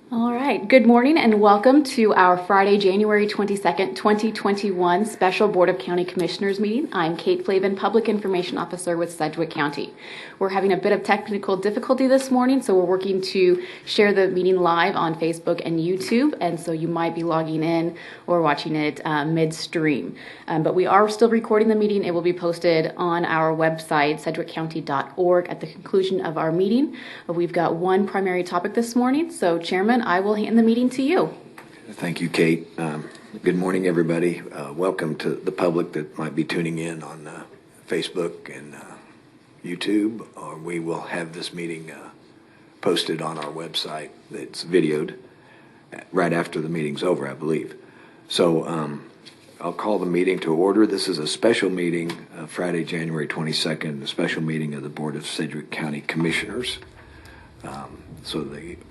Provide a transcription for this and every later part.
All right. Good morning and welcome to our Friday, January 22nd, 2021 Special Board of County Commissioners meeting. I'm Kate Flavin, Public Information Officer with Sedgwick County. We're having a bit of technical difficulty this morning, so we're working to share the meeting live on Facebook and YouTube, and so you might be logging in or watching it midstream. But we are still recording the meeting. It will be posted on our website, sedgwickcounty.org, at the conclusion of our meeting. We've got one primary topic this morning, so Chairman, I will hand the meeting to you. Thank you, Kate. Good morning, everybody. Welcome to the public that might be tuning in on Facebook and YouTube. We will have this meeting posted on our website. It's videoed right after the meeting's over, I believe. So I'll call the meeting to order. This is a special meeting, Friday, January 22nd, a special meeting of the Board of Sedgwick County Commissioners.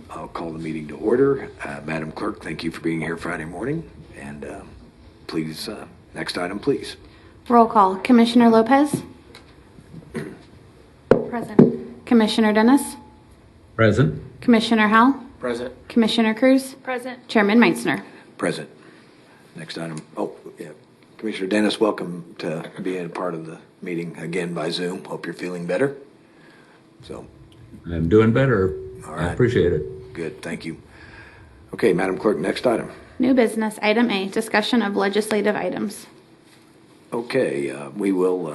I'll call the meeting to order. Madam Clerk, thank you for being here Friday morning. And please, next item, please. Roll call. Commissioner Lopez? Present. Commissioner Dennis? Present. Commissioner Howell? Present. Commissioner Cruz? Present. Chairman Meitzner? Present. Next item. Oh, yeah. Commissioner Dennis, welcome to being a part of the meeting again by Zoom. Hope you're feeling better. I'm doing better. All right. I appreciate it. Good. Thank you. Okay, Madam Clerk, next item. New business. Item A, discussion of legislative items. Okay, we will,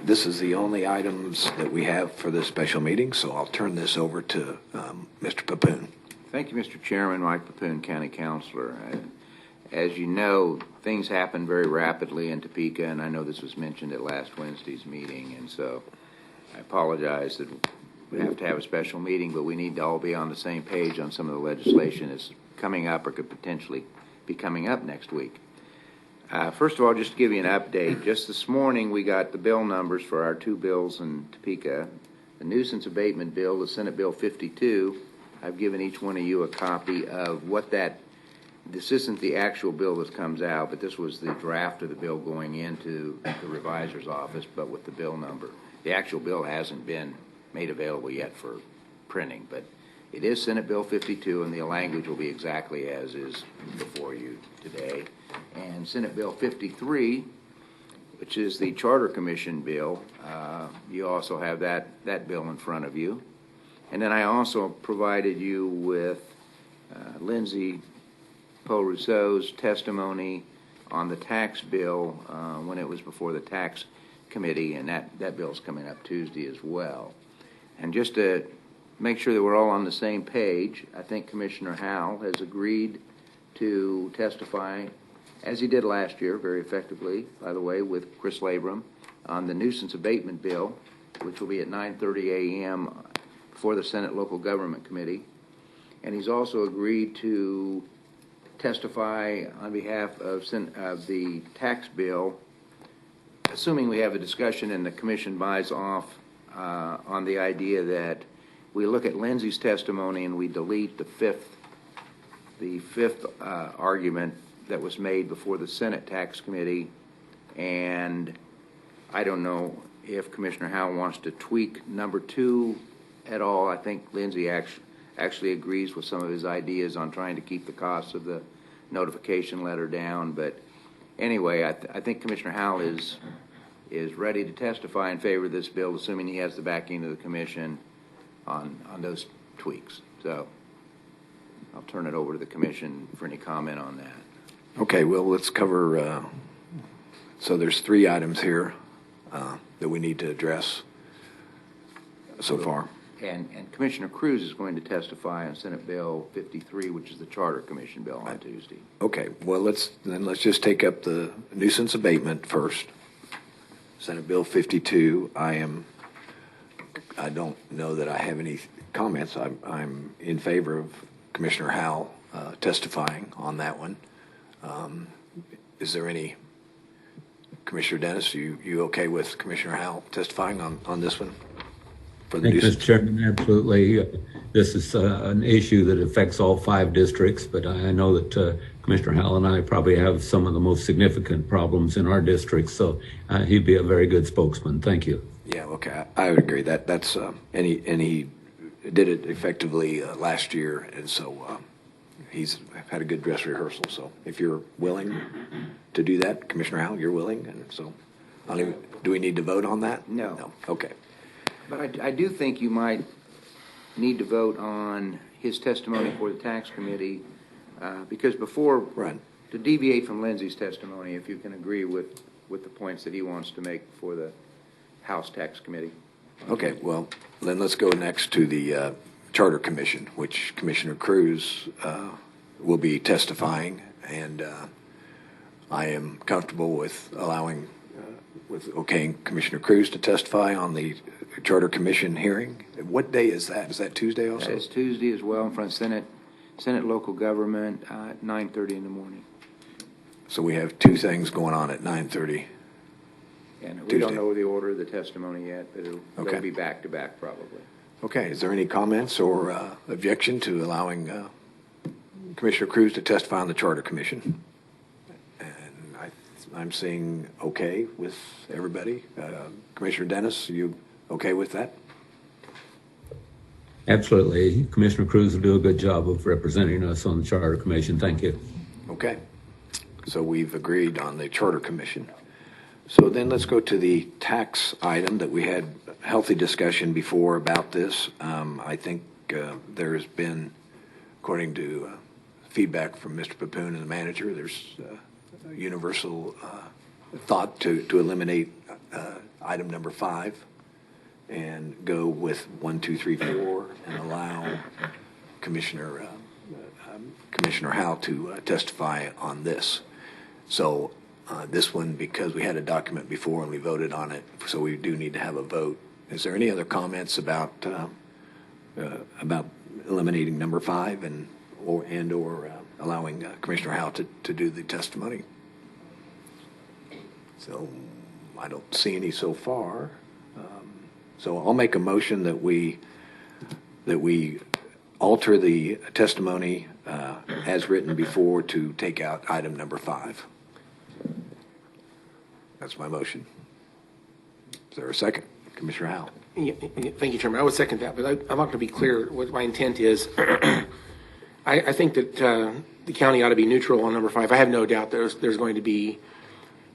this is the only items that we have for this special meeting, so I'll turn this over to Mr. Papoon. Thank you, Mr. Chairman. Mike Papoon, County Councilor. As you know, things happen very rapidly in Topeka, and I know this was mentioned at last Wednesday's meeting, and so I apologize that we have to have a special meeting, but we need to all be on the same page on some of the legislation that's coming up or could potentially be coming up next week. First of all, just to give you an update, just this morning we got the bill numbers for our two bills in Topeka. The nuisance abatement bill, the Senate Bill 52, I've given each one of you a copy of what this isn't the actual bill that comes out, but this was the draft of the bill going into the revisor's office, but with the bill number. The actual bill hasn't been made available yet for printing, but it is Senate Bill 52, and the language will be exactly as is before you today. And Senate Bill 53, which is the Charter Commission bill, you also have that bill in front of you. And then I also provided you with Lindsay Poe-Rousseau's testimony on the tax bill when it was before the tax committee, and that bill's coming up Tuesday as well. And just to make sure that we're all on the same page, I think Commissioner Howell has agreed to testify, as he did last year, very effectively, by the way, with Chris Labrum, on the nuisance abatement bill, which will be at 9:30 a.m. before the Senate Local Government Committee. And he's also agreed to testify on behalf of the tax bill, assuming we have a discussion and the commission buys off on the idea that we look at Lindsay's testimony and we delete the fifth argument that was made before the Senate Tax Committee. And I don't know if Commissioner Howell wants to tweak number 2 at all. I think Lindsay actually agrees with some of his ideas on trying to keep the costs of the notification letter down. But anyway, I think Commissioner Howell is ready to testify in favor of this bill, assuming he has the backing of the commission on those tweaks. So I'll turn it over to the commission for any comment on that. Okay, well, let's cover, so there's 3 items here that we need to address so far. And Commissioner Cruz is going to testify on Senate Bill 53, which is the Charter Commission bill, on Tuesday. Okay, well, let's just take up the nuisance abatement first. Senate Bill 52, I don't know that I have any comments. I'm in favor of Commissioner Howell testifying on that one. Is there any, Commissioner Dennis, you okay with Commissioner Howell testifying on this one? Thank you, Mr. Chairman. Absolutely. This is an issue that affects all 5 districts, but I know that Commissioner Howell and I probably have some of the most significant problems in our districts, so he'd be a very good spokesman. Thank you. Yeah, okay. I would agree. That's and he did it effectively last year, and so he's had a good dress rehearsal. So if you're willing to do that, Commissioner Howell, you're willing, and so do we need to vote on that? No. No. Okay. But I do think you might need to vote on his testimony for the tax committee, because before, Right. to deviate from Lindsay's testimony, if you can agree with the points that he wants to make for the House Tax Committee. Okay, well, then let's go next to the Charter Commission, which Commissioner Cruz will be testifying, and I am comfortable with allowing, with okaying Commissioner Cruz to testify on the Charter Commission hearing. What day is that? Is that Tuesday also? That is Tuesday as well, in front of Senate Local Government, 9:30 in the morning. So we have two things going on at 9:30. And we Tuesday. don't know the order of the testimony yet, but Okay. they'll be back to back probably. Okay, is there any comments or objection to allowing Commissioner Cruz to testify on the Charter Commission? And I'm seeing okay with everybody. Commissioner Dennis, you okay with that? Absolutely. Commissioner Cruz will do a good job of representing us on the Charter Commission. Thank you. Okay, so we've agreed on the Charter Commission. So then let's go to the tax item that we had healthy discussion before about this. I think there's been, according to feedback from Mr. Papoon and the manager, there's universal thought to eliminate item number 5 and go with 1, 2, 3, 4 and allow Commissioner Howell to testify on this. So this one, because we had a document before and we voted on it, so we do need to have a vote. Is there any other comments about eliminating number 5 or allowing Commissioner Howell to do the testimony? So I don't see any so far. So I'll make a motion that we alter the testimony as written before to take out item number 5. That's my motion. Is there a second? Commissioner Howell. Yeah, thank you, Chairman. I would second that, but I'd like to be clear what my intent is. I think that the county ought to be neutral on number 5. I have no doubt there's going to be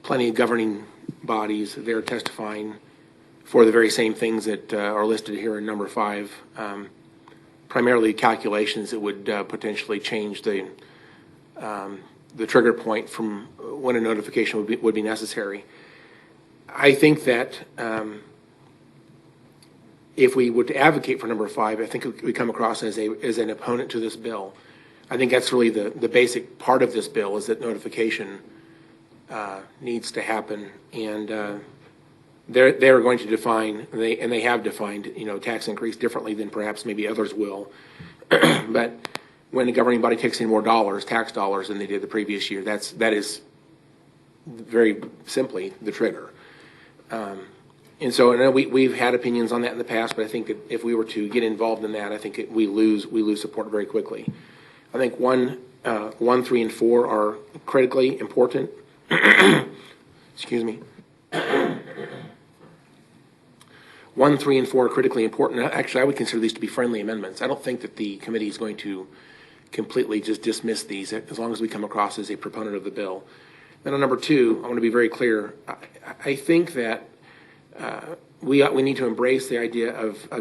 plenty of governing bodies there testifying for the very same things that are listed here in number 5. Primarily calculations that would potentially change the trigger point from when a notification would be necessary. I think that if we would advocate for number 5, I think we come across as an opponent to this bill. I think that's really the basic part of this bill, is that notification needs to happen, and they're going to define, and they have defined, tax increase differently than perhaps maybe others will. But when the governing body takes in more tax dollars, than they did the previous year, that is very simply the trigger. And so I know we've had opinions on that in the past, but I think that if we were to get involved in that, I think we lose support very quickly. I think 1, 3, and 4 are critically important. Excuse me. 1, 3, and 4 are critically important. Actually, I would consider these to be friendly amendments. I don't think that the committee is going to completely just dismiss these as long as we come across as a proponent of the bill. Then on number 2, I want to be very clear. I think that we need to embrace the idea of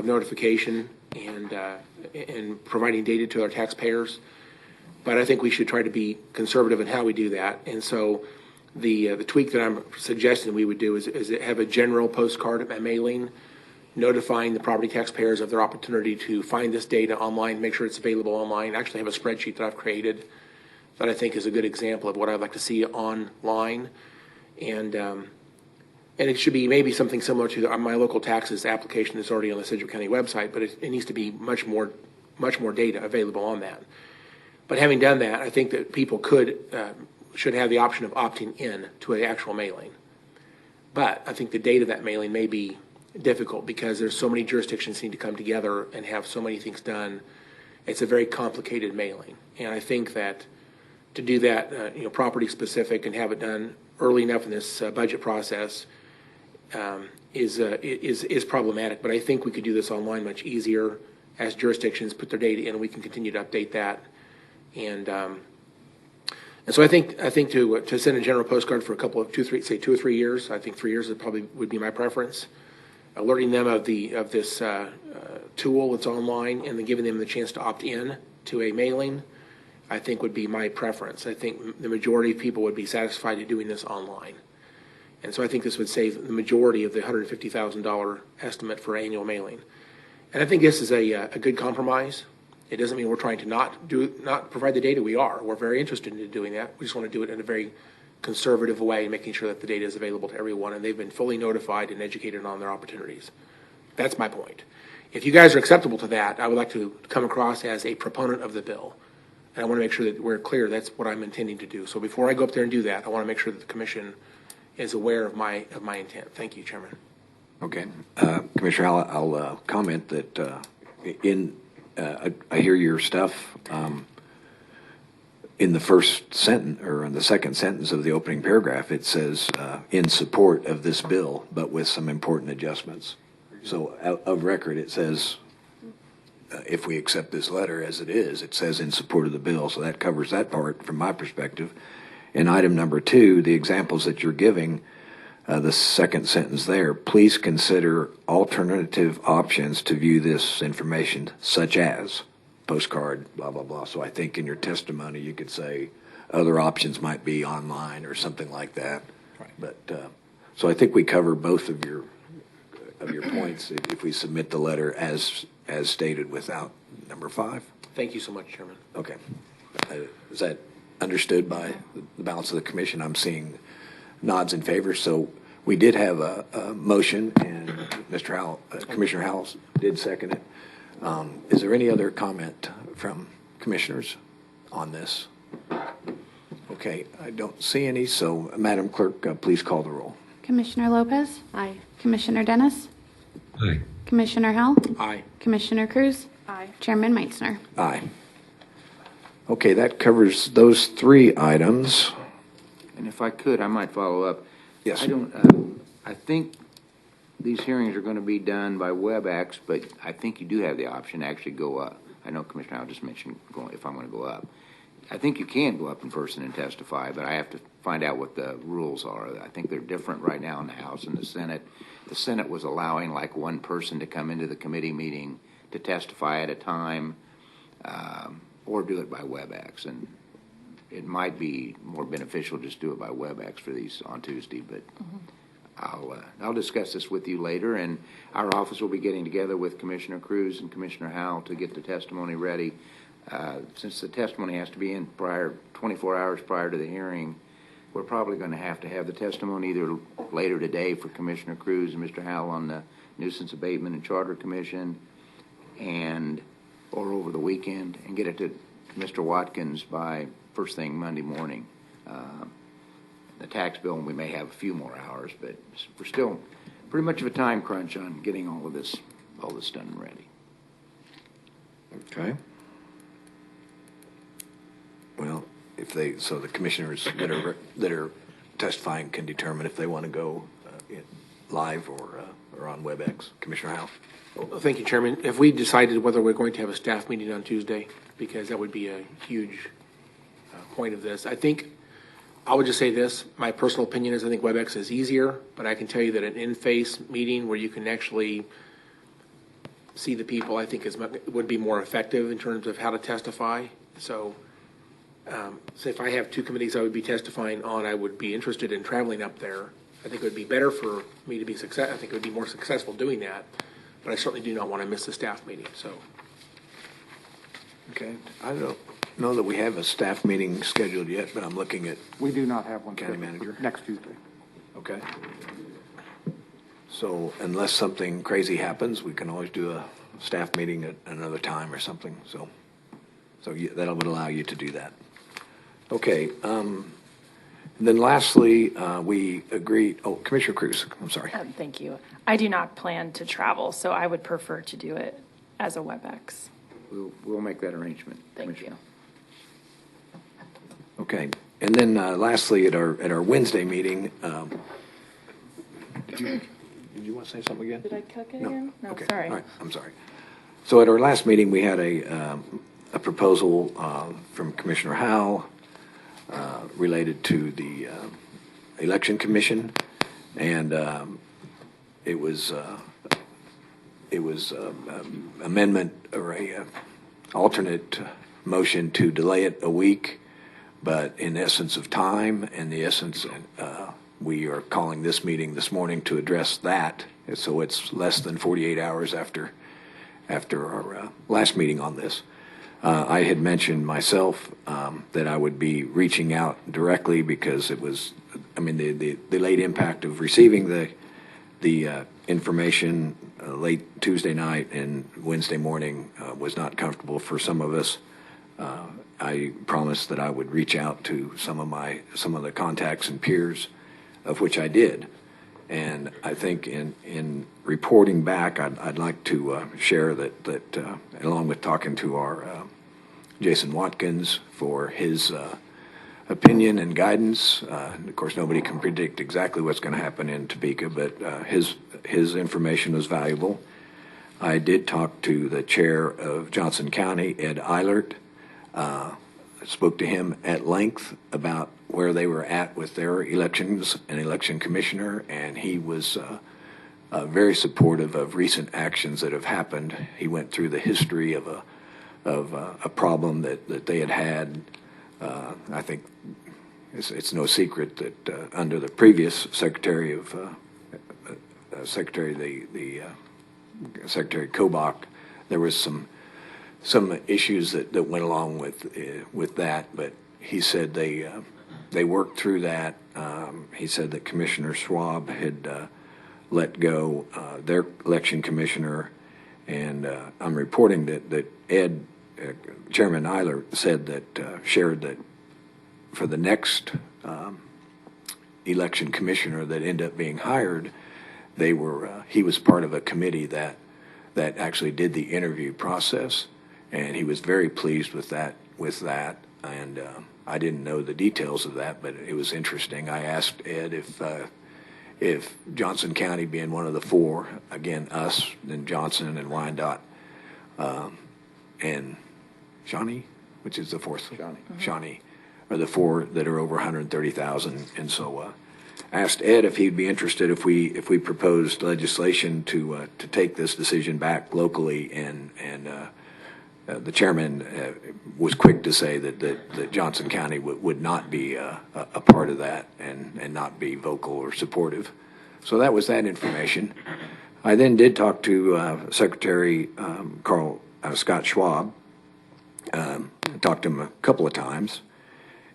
notification and providing data to our taxpayers. But I think we should try to be conservative in how we do that. And so the tweak that I'm suggesting we would do is have a general postcard mailing notifying the property taxpayers of their opportunity to find this data online, make sure it's available online. I actually have a spreadsheet that I've created that I think is a good example of what I'd like to see online. And it should be maybe something similar to my local taxes application that's already on the Sedgwick County website, but it needs to be much more data available on that. But having done that, I think that people should have the option of opting in to an actual mailing. But I think the date of that mailing may be difficult because there's so many jurisdictions need to come together and have so many things done. It's a very complicated mailing. And I think that to do that, property specific and have it done early enough in this budget process is problematic. But I think we could do this online much easier as jurisdictions put their data in, and we can continue to update that And so I think to send a general postcard for a couple of 2 or 3 years, I think 3 years would be my preference. Alerting them of this tool that's online and then giving them the chance to opt in to a mailing, I think would be my preference. I think the majority of people would be satisfied at doing this online. And so I think this would save the majority of the $150,000 estimate for annual mailing. And I think this is a good compromise. It doesn't mean we're trying to not provide the data. We are. We're very interested in doing that. We just want to do it in a very conservative way, making sure that the data is available to everyone, and they've been fully notified and educated on their opportunities. That's my point. If you guys are acceptable to that, I would like to come across as a proponent of the bill. And I want to make sure that we're clear that's what I'm intending to do. So before I go up there and do that, I want to make sure that the commission is aware of my intent. Thank you, Chairman. Okay. Commissioner Howell, I'll comment that I hear your stuff. In the first sentence, or in the second sentence of the opening paragraph, it says, in support of this bill, but with some important adjustments. So of record, it says, if we accept this letter as it is, it says in support of the bill. So that covers that part from my perspective. In item number 2, the examples that you're giving, the second sentence there, please consider alternative options to view this information, such as postcard, blah, blah, blah. So I think in your testimony, you could say other options might be online or something like that. Right. But so I think we cover both of your points if we submit the letter as stated without number 5. Thank you so much, Chairman. Okay. Is that understood by the balance of the commission? I'm seeing nods in favor. So we did have a motion, and Mr. Howell, Commissioner Howell did second it. Is there any other comment from commissioners on this? Okay, I don't see any. So, Madam Clerk, please call the roll. Commissioner Lopez? Aye. Commissioner Dennis? Aye. Commissioner Howell? Aye. Commissioner Cruz? Aye. Chairman Meitzner? Aye. Okay, that covers those 3 items. And if I could, I might follow up. Yes. I think these hearings are going to be done by WebEx, but I think you do have the option to actually go up. I know Commissioner Howell just mentioned if I want to go up. I think you can go up in person and testify, but I have to find out what the rules are. I think they're different right now in the House and the Senate. The Senate was allowing like one person to come into the committee meeting to testify at a time, or do it by WebEx. And it might be more beneficial just do it by WebEx for these on Tuesday, but I'll discuss this with you later, and our office will be getting together with Commissioner Cruz and Commissioner Howell to get the testimony ready. Since the testimony has to be in 24 hours prior to the hearing, we're probably going to have the testimony either later today for Commissioner Cruz and Mr. Howell on the Nuisance Abatement and Charter Commission, or over the weekend, and get it to Mr. Watkins by first thing Monday morning. The tax bill, we may have a few more hours, but we're still pretty much of a time crunch on getting all this done and ready. Okay. Well, so the commissioners that are testifying can determine if they want to go live or on WebEx. Commissioner Howell. Well, thank you, Chairman. If we decided whether we're going to have a staff meeting on Tuesday, because that would be a huge point of this, I would just say this. My personal opinion is I think WebEx is easier, but I can tell you that an in-face meeting where you can actually see the people, I think would be more effective in terms of how to testify. So if I have 2 committees I would be testifying on, I would be interested in traveling up there. I think it would be better for me to be successful. I think it would be more successful doing that, but I certainly do not want to miss the staff meeting. So. Okay. I don't know that we have a staff meeting scheduled yet, but I'm looking at We do not have one County Manager. next Tuesday. Okay. So unless something crazy happens, we can always do a staff meeting at another time or something. So that would allow you to do that. Okay. And then lastly, we agreed. Oh, Commissioner Cruz, I'm sorry. Thank you. I do not plan to travel, so I would prefer to do it as a WebEx. We'll make that arrangement. Thank you. Okay. And then lastly, at our Wednesday meeting, did you want to say something again? Did I cook it No. again? No, Okay. sorry. All right. I'm sorry. So at our last meeting, we had a a proposal from Commissioner Howell related to the Election Commission, and it was amendment or a alternate motion to delay it a week, but in essence of time and the essence, we are calling this meeting this morning to address that. So it's less than 48 hours after our last meeting on this. I had mentioned myself that I would be reaching out directly because it was, the late impact of receiving the information late Tuesday night and Wednesday morning was not comfortable for some of us. I promised that I would reach out to some of the contacts and peers, of which I did. And I think in reporting back, I'd like to share that along with talking to our Jason Watkins for his opinion and guidance. Of course, nobody can predict exactly what's going to happen in Topeka, but his information was valuable. I did talk to the chair of Johnson County, Ed Eilert. Spoke to him at length about where they were at with their elections and election commissioner, and he was very supportive of recent actions that have happened. He went through the history of a problem that they had. I think it's no secret that under the previous Secretary Kobach, there was some issues that went along with that, but he said they worked through that. He said that Commissioner Schwab had let go their election commissioner, and I'm reporting that Ed, Chairman Eiler, said that shared that for the next election commissioner that ended up being hired, he was part of a committee that actually did the interview process. And he was very pleased with that. And I didn't know the details of that, but it was interesting. I asked Ed if Johnson County being one of the four, again, us and Johnson and Wyandotte, and Shawnee, which is the fourth, Shawnee, are the four that are over 130,000. And so asked Ed if he'd be interested if we proposed legislation to take this decision back locally, and the chairman was quick to say that Johnson County would not be a part of that and not be vocal or supportive. So that was that information. I then did talk to Secretary Scott Schwab. I talked to him a couple of times,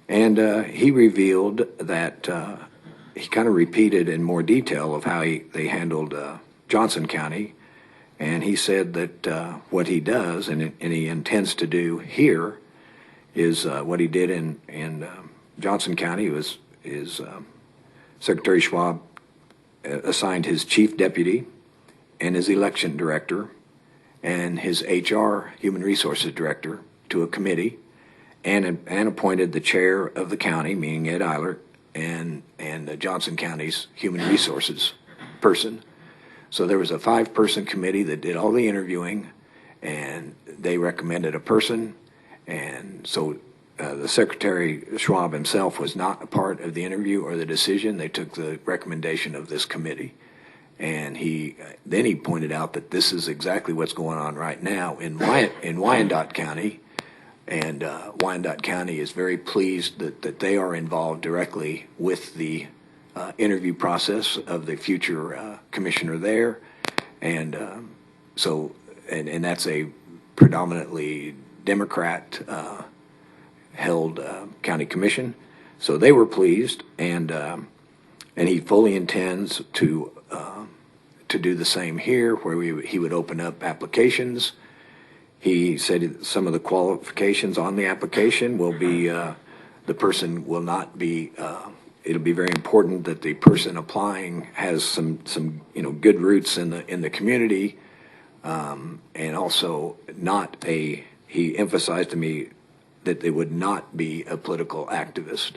and he revealed that he kind of repeated in more detail of how they handled Johnson County. And he said that what he does and he intends to do here is what he did in Johnson County is Secretary Schwab assigned his chief deputy and his election director and his HR, human resources director, to a committee, and appointed the chair of the county, meaning Ed Eilert, and Johnson County's human resources person. So there was a 5-person committee that did all the interviewing, and they recommended a person. And so the Secretary Schwab himself was not a part of the interview or the decision. They took the recommendation of this committee. And then he pointed out that this is exactly what's going on right now in Wyandotte County. And Wyandotte County is very pleased that they are involved directly with the interview process of the future commissioner there. And so that's a predominantly Democrat held county commission. So they were pleased, and he fully intends to do the same here, where he would open up applications. He said some of the qualifications on the application will be the person will not be. It'll be very important that the person applying has some good roots in the community, and also not a. He emphasized to me that they would not be a political activist,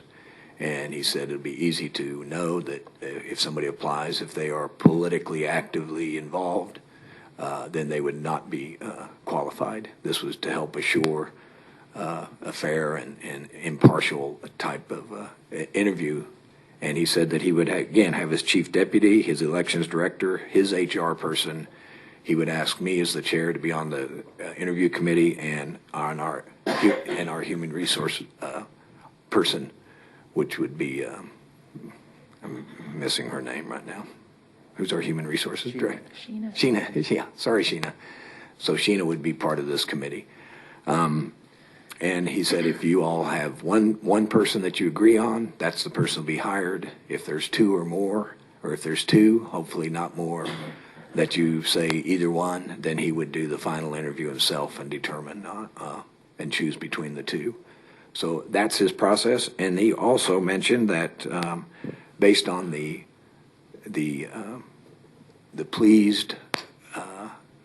and he said it'd be easy to know that if somebody applies, if they are politically actively involved, then they would not be qualified. This was to help assure a fair and impartial type of interview. And he said that he would, again, have his chief deputy, his elections director, his HR person. He would ask me as the chair to be on the interview committee and on our human resource person, which would be, I'm missing her name right now. Who's our human resources director? Sheena. Yeah, sorry, Sheena. So Sheena would be part of this committee. And he said if you all have one person that you agree on, that's the person will be hired. If there's two or more, or if there's two, hopefully not more, that you say either one, then he would do the final interview himself and determine and choose between the two. So that's his process. And he also mentioned that based on the pleased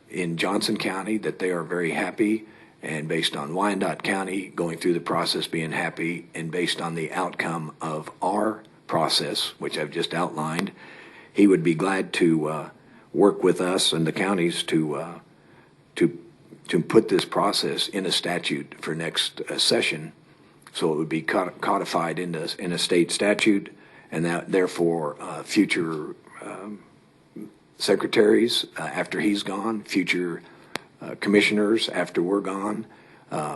in Johnson County, that they are very happy, and based on Wyandotte County going through the process being happy, and based on the outcome of our process, which I've just outlined, he would be glad to work with us and the counties to put this process in a statute for next session, so it would be codified in a state statute, and that therefore future secretaries after he's gone, future commissioners after we're gone,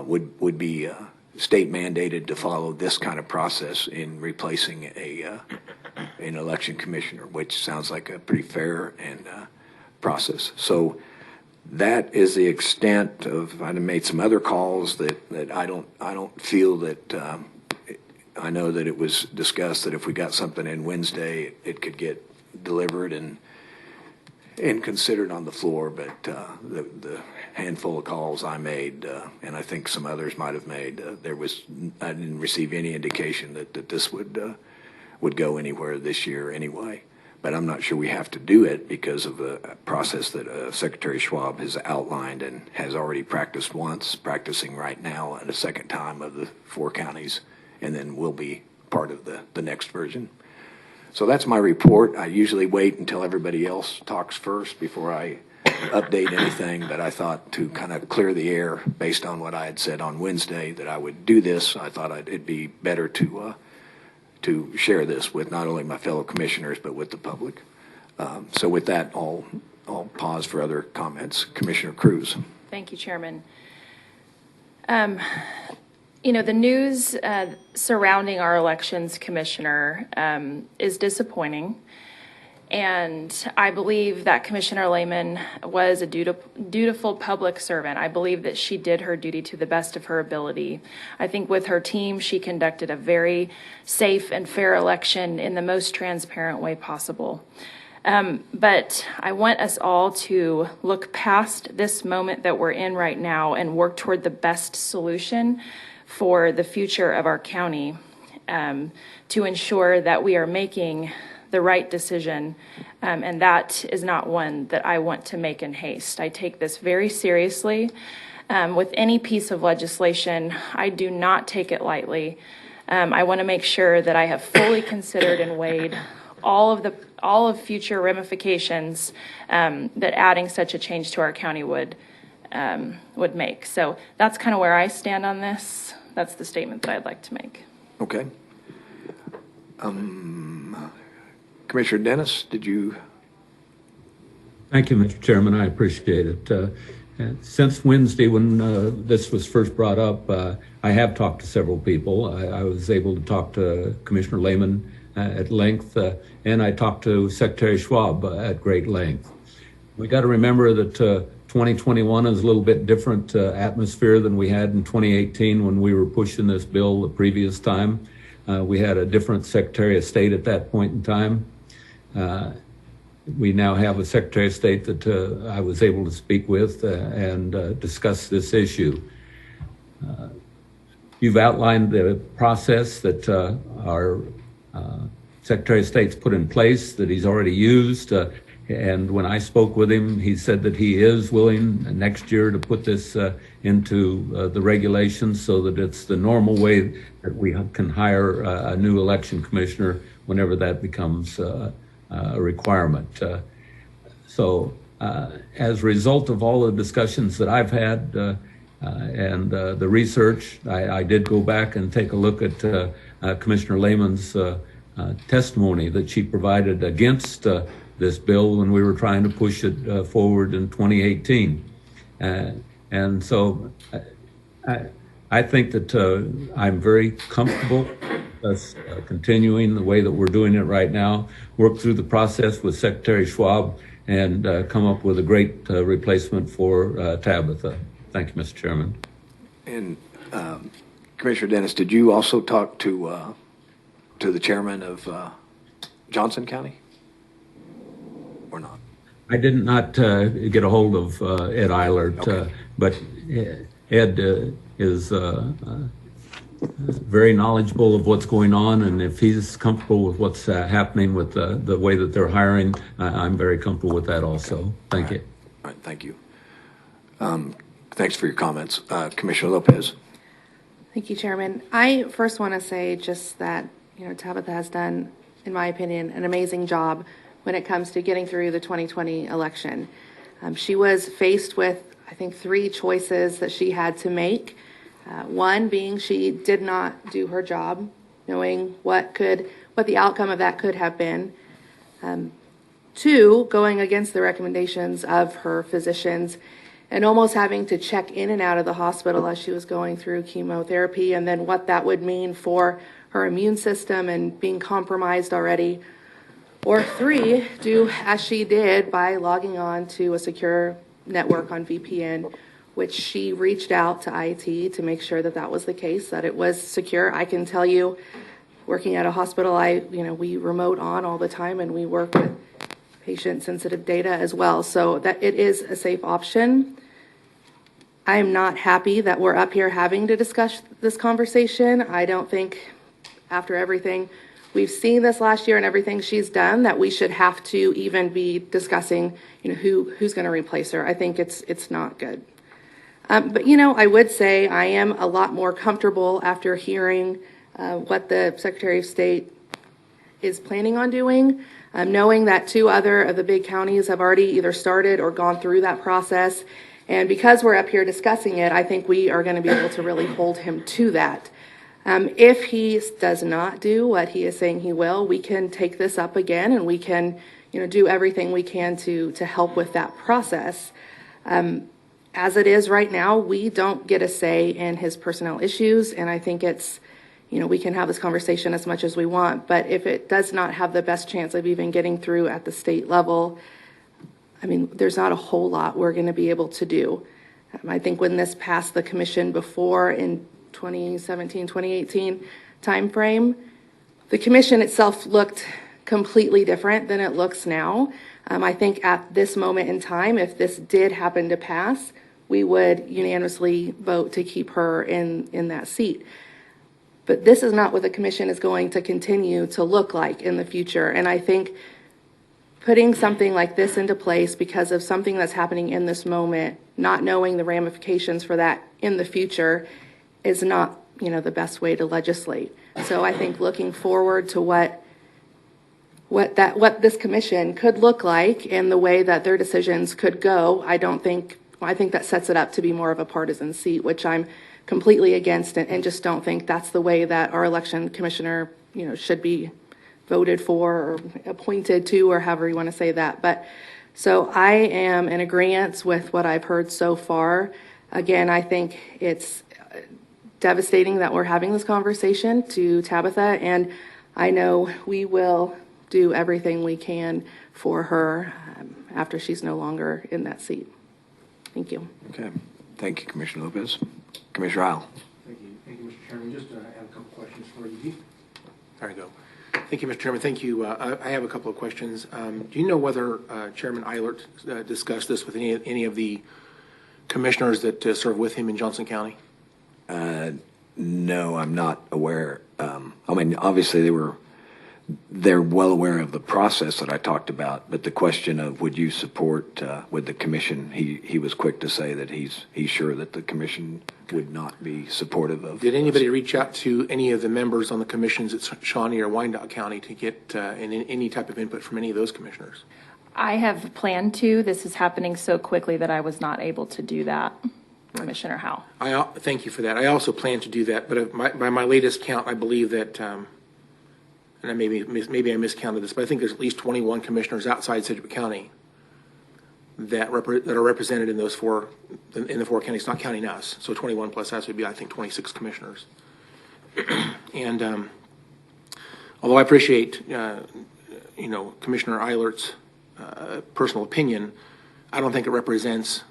would be state mandated to follow this kind of process in replacing an election commissioner, which sounds like a pretty fair and process. So that is the extent of. I made some other calls that I don't feel that. I know that it was discussed that if we got something in Wednesday, it could get delivered and considered on the floor, but the handful of calls I made, and I think some others might have made, I didn't receive any indication that this would go anywhere this year anyway. But I'm not sure we have to do it because of the process that Secretary Schwab has outlined and has already practiced once, practicing right now and a second time of the 4 counties, and then will be part of the next version. So that's my report. I usually wait until everybody else talks first before I update anything, but I thought to kind of clear the air based on what I had said on Wednesday that I would do this, I thought it'd be better to share this with not only my fellow commissioners but with the public. So with that, I'll pause for other comments. Commissioner Cruz. Thank you, Chairman. The news surrounding our elections commissioner is disappointing. And I believe that Commissioner Lehman was a dutiful public servant. I believe that she did her duty to the best of her ability. I think with her team, she conducted a very safe and fair election in the most transparent way possible. But I want us all to look past this moment that we're in right now and work toward the best solution for the future of our county, to ensure that we are making the right decision, and that is not one that I want to make in haste. I take this very seriously. With any piece of legislation, I do not take it lightly. I want to make sure that I have fully considered and weighed all of future ramifications that adding such a change to our county would make. So that's kind of where I stand on this. That's the statement that I'd like to make. Okay. Commissioner Dennis, did you? Thank you, Mr. Chairman. I appreciate it. Since Wednesday, when this was first brought up, I have talked to several people. I was able to talk to Commissioner Lehman at length, and I talked to Secretary Schwab at great length. We got to remember that 2021 is a little bit different atmosphere than we had in 2018 when we were pushing this bill the previous time. We had a different Secretary of State at that point in time. We now have a Secretary of State that I was able to speak with and discuss this issue. You've outlined the process that our Secretary of State's put in place, that he's already used. And when I spoke with him, he said that he is willing next year to put this into the regulations so that it's the normal way that we can hire a new election commissioner whenever that becomes a requirement. So as a result of all the discussions that I've had, And the research, I did go back and take a look at Commissioner Lehman's testimony that she provided against this bill when we were trying to push it forward in 2018. And so I think that I'm very comfortable us continuing the way that we're doing it right now, work through the process with Secretary Schwab, and come up with a great replacement for Tabitha. Thank you, Mr. Chairman. And Commissioner Dennis, did you also talk to the chairman of Johnson County, or not? I did not get a hold of Ed Eilert, Okay. but Ed is very knowledgeable of what's going on, and if he's comfortable with what's happening with the way that they're hiring, I'm very comfortable with that also. Thank you. All right, thank you. Thanks for your comments. Commissioner Lopez. Thank you, Chairman. I first want to say just that, Tabitha has done, in my opinion, an amazing job when it comes to getting through the 2020 election. She was faced with, I think, 3 choices that she had to make. One being she did not do her job, knowing what the outcome of that could have been. 2, going against the recommendations of her physicians and almost having to check in and out of the hospital as she was going through chemotherapy, and then what that would mean for her immune system and being compromised already. Or 3, do as she did by logging on to a secure network on VPN, which she reached out to IT to make sure that that was the case, that it was secure. I can tell you, working at a hospital, we remote on all the time, and we work with patient-sensitive data as well, so that it is a safe option. I am not happy that we're up here having to discuss this conversation. I don't think, after everything we've seen this last year and everything she's done, that we should have to even be discussing, who's going to replace her. I think it's not good. But I would say I am a lot more comfortable after hearing what the Secretary of State is planning on doing, knowing that 2 other of the big counties have already either started or gone through that process. And because we're up here discussing it, I think we are going to be able to really hold him to that. If he does not do what he is saying he will, we can take this up again, and we can, do everything we can to help with that process. As it is right now, we don't get a say in his personnel issues, and I think it's, we can have this conversation as much as we want, but if it does not have the best chance of even getting through at the state level, there's not a whole lot we're going to be able to do. I think when this passed the commission before in 2017, 2018 timeframe, the commission itself looked completely different than it looks now. I think at this moment in time, if this did happen to pass, we would unanimously vote to keep her in that seat. But this is not what the commission is going to continue to look like in the future. And I think putting something like this into place because of something that's happening in this moment, not knowing the ramifications for that in the future, is not, the best way to legislate. So I think looking forward to what this commission could look like and the way that their decisions could go, I think that sets it up to be more of a partisan seat, which I'm completely against, and just don't think that's the way that our election commissioner, should be voted for or appointed to, or however you want to say that. But so I am in agreement with what I've heard so far. Again, I think it's devastating that we're having this conversation to Tabitha, and I know we will do everything we can for her after she's no longer in that seat. Thank you. Okay. Thank you, Commissioner Lopez. Commissioner Isle. Thank you, Mr. Chairman. Just I have a couple questions for you. There we go. Thank you, Mr. Chairman. Thank you. I have a couple of questions. Do you know whether Chairman Eilert discussed this with any of the commissioners that serve with him in Johnson County? No, I'm not aware. Obviously they're well aware of the process that I talked about, but the question of would you support with the commission, he was quick to say that he's sure that the commission would not be supportive of. Did anybody reach out to any of the members on the commissions at Shawnee or Wyandotte County to get any type of input from any of those commissioners? I have planned to. This is happening so quickly that I was not able to do that. Commissioner Howell. Thank you for that. I also plan to do that, but by my latest count, I believe that, and maybe I miscounted this, but I think there's at least 21 commissioners outside Sedgwick County that are represented in the four counties, not counting us. So 21 plus us would be, I think, 26 commissioners. And although I appreciate, Commissioner Eilert's personal opinion, I don't think it represents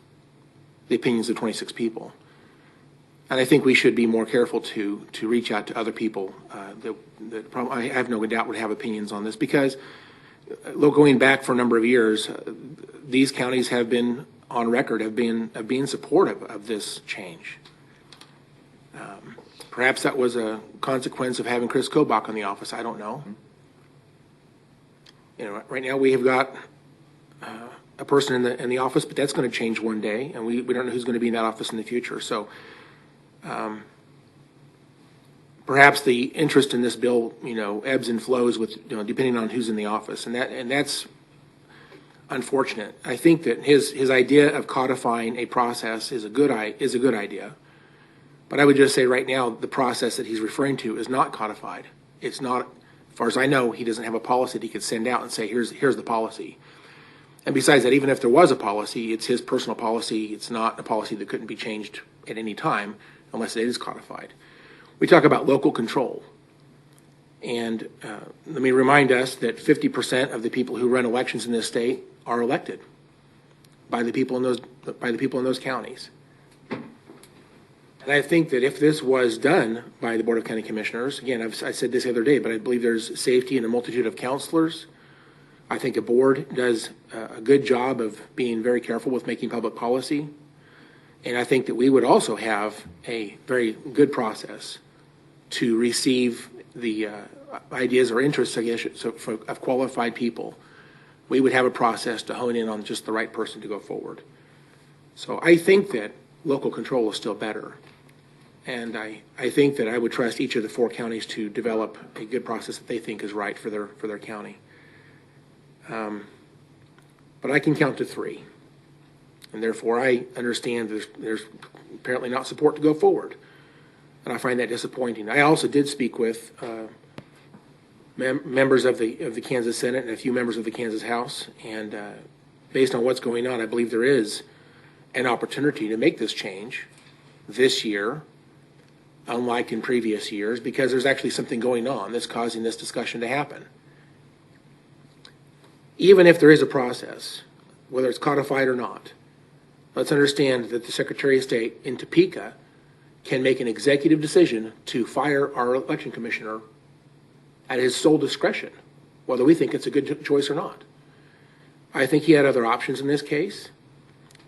the opinions of 26 people. And I think we should be more careful to reach out to other people that probably, I have no doubt, would have opinions on this, because going back for a number of years, these counties have been on record of being supportive of this change. Perhaps that was a consequence of having Chris Kobach in the office. I don't know. Right now we have got a person in the office, but that's going to change one day, and we don't know who's going to be in that office in the future. So perhaps the interest in this bill, ebbs and flows with, depending on who's in the office, and that's unfortunate. I think that his idea of codifying a process is a good idea, but I would just say right now the process that he's referring to is not codified. It's not, as far as I know, he doesn't have a policy that he could send out and say here's the policy. And besides that, even if there was a policy, it's his personal policy. It's not a policy that couldn't be changed at any time unless it is codified. We talk about local control. And let me remind us that 50% of the people who run elections in this state are elected by the people in those counties. And I think that if this was done by the Board of County Commissioners, again, I said this the other day, but I believe there's safety in a multitude of counselors. I think a board does a good job of being very careful with making public policy. And I think that we would also have a very good process to receive the ideas or interests, I guess, of qualified people. We would have a process to hone in on just the right person to go forward. So I think that local control is still better. And I think that I would trust each of the 4 counties to develop a good process that they think is right for their county. But I can count to 3. And therefore I understand there's apparently not support to go forward. And I find that disappointing. I also did speak with members of the Kansas Senate and a few members of the Kansas House. And based on what's going on, I believe there is an opportunity to make this change this year, unlike in previous years, because there's actually something going on that's causing this discussion to happen. Even if there is a process, whether it's codified or not, let's understand that the Secretary of State in Topeka can make an executive decision to fire our election commissioner at his sole discretion, whether we think it's a good choice or not. I think he had other options in this case,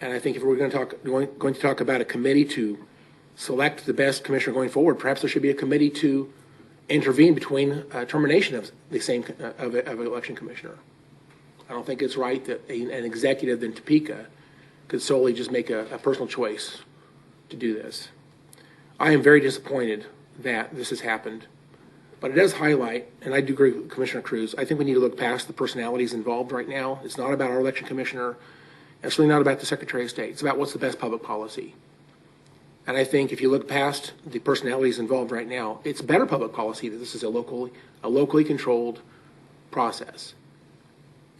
and I think if we're going to talk about a committee to select the best commissioner going forward, perhaps there should be a committee to intervene between termination of the same of an election commissioner. I don't think it's right that an executive in Topeka could solely just make a personal choice to do this. I am very disappointed that this has happened, but it does highlight, and I do agree with Commissioner Cruz, I think we need to look past the personalities involved right now. It's not about our election commissioner. It's really not about the Secretary of State. It's about what's the best public policy. And I think if you look past the personalities involved right now, it's better public policy that this is a locally controlled process.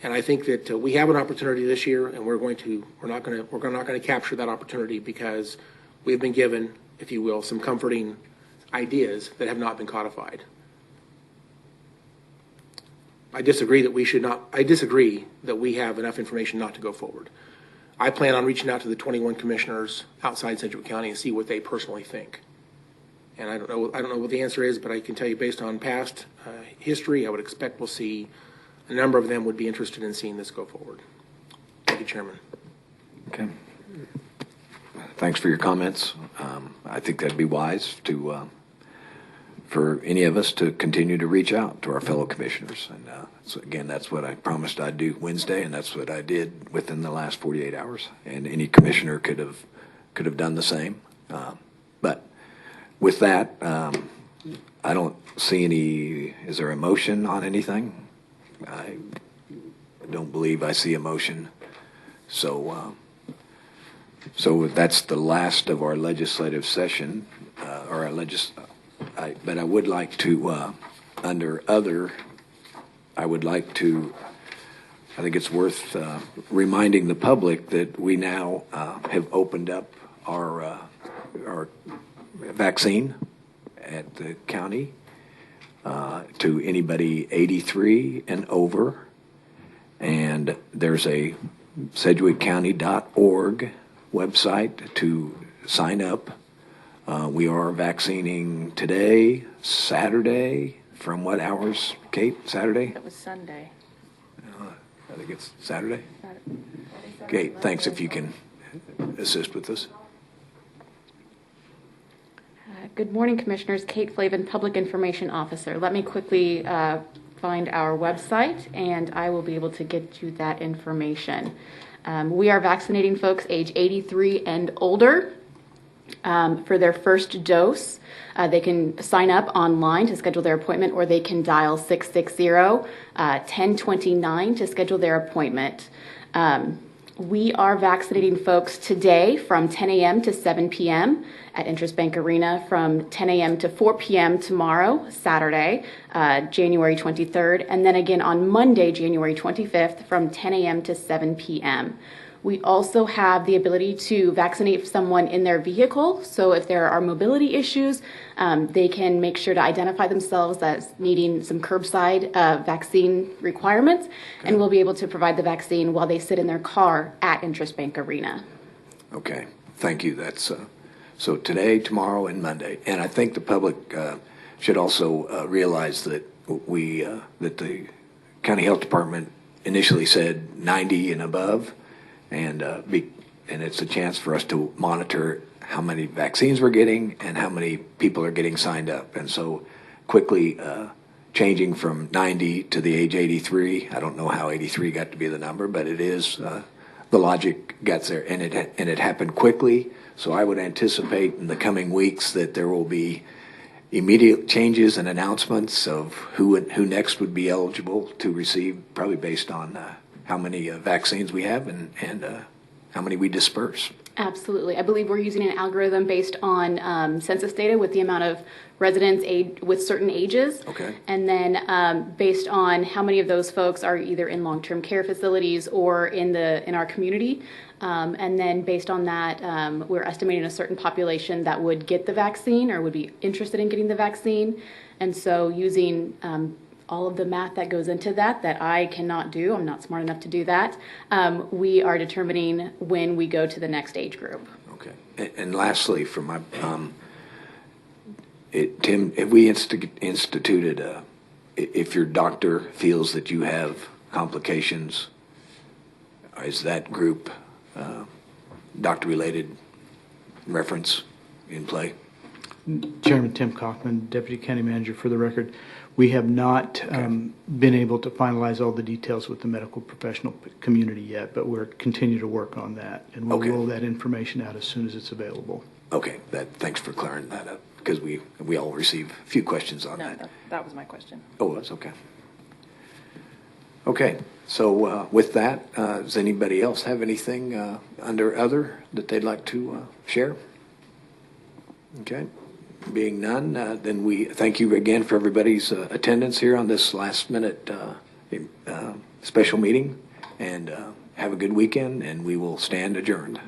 And I think that we have an opportunity this year, and we're not going to capture that opportunity because we've been given, if you will, some comforting ideas that have not been codified. I disagree that we have enough information not to go forward. I plan on reaching out to the 21 commissioners outside Sedgwick County and see what they personally think. And I don't know what the answer is, but I can tell you based on past history, I would expect we'll see a number of them would be interested in seeing this go forward. Thank you, Chairman. Okay. Thanks for your comments. I think that'd be wise for any of us to continue to reach out to our fellow commissioners. And so again, that's what I promised I'd do Wednesday, and that's what I did within the last 48 hours. And any commissioner could have done the same. But with that, I don't see any. Is there a motion on anything? I don't believe I see a motion. So So that's the last of our legislative session, but I would like to, under other, I think it's worth reminding the public that we now have opened up our vaccine at the county to anybody 83 and over. And there's a sedgwickcounty.org website to sign up. We are vaccinating today, Saturday, from what hours, Kate? Saturday? It was Sunday. I think it's Saturday. Kate, thanks if you can assist with this. Good morning, Commissioners. Kate Flavin, Public Information Officer. Let me quickly find our website, and I will be able to get you that information. We are vaccinating folks age 83 and older for their first dose. They can sign up online to schedule their appointment, or they can dial 660-1029 to schedule their appointment. We are vaccinating folks today from 10 a.m. to 7 p.m. at Interest Bank Arena, from 10 a.m. to 4 p.m. tomorrow, Saturday, January 23rd, and then again on Monday, January 25th, from 10 a.m. to 7 p.m. We also have the ability to vaccinate someone in their vehicle. So if there are mobility issues, they can make sure to identify themselves as needing some curbside vaccine requirements, and we'll be able to provide the vaccine while they sit in their car at Interest Bank Arena. Okay, thank you. That's so today, tomorrow, and Monday. And I think the public should also realize that that the county health department initially said 90 and above. And it's a chance for us to monitor how many vaccines we're getting and how many people are getting signed up. And so quickly changing from 90 to the age 83, I don't know how 83 got to be the number, but it is, the logic gets there. And it happened quickly. So I would anticipate in the coming weeks that there will be immediate changes and announcements of who next would be eligible to receive, probably based on how many vaccines we have and how many we disperse. Absolutely. I believe we're using an algorithm based on census data with the amount of residents with certain ages. Okay. And then based on how many of those folks are either in long-term care facilities or in our community. And then based on that, we're estimating a certain population that would get the vaccine or would be interested in getting the vaccine. And so using all of the math that goes into that I cannot do, I'm not smart enough to do that, we are determining when we go to the next age group. Okay. And lastly, from my, Tim, have we instituted, if your doctor feels that you have complications, is that group doctor-related reference in play? Chairman Tim Cockman, Deputy County Manager. For the record, we have not been able to finalize all the details with the medical professional community yet, but we're continuing to work on that, and we'll roll that information out as soon as it's available. Okay, thanks for clearing that up, because we all receive a few questions on that. No, that was my question. Oh, that's okay. Okay, so with that, does anybody else have anything under other that they'd like to share? Okay. Being none, then we thank you again for everybody's attendance here on this last-minute special meeting, and have a good weekend, and we will stand adjourned.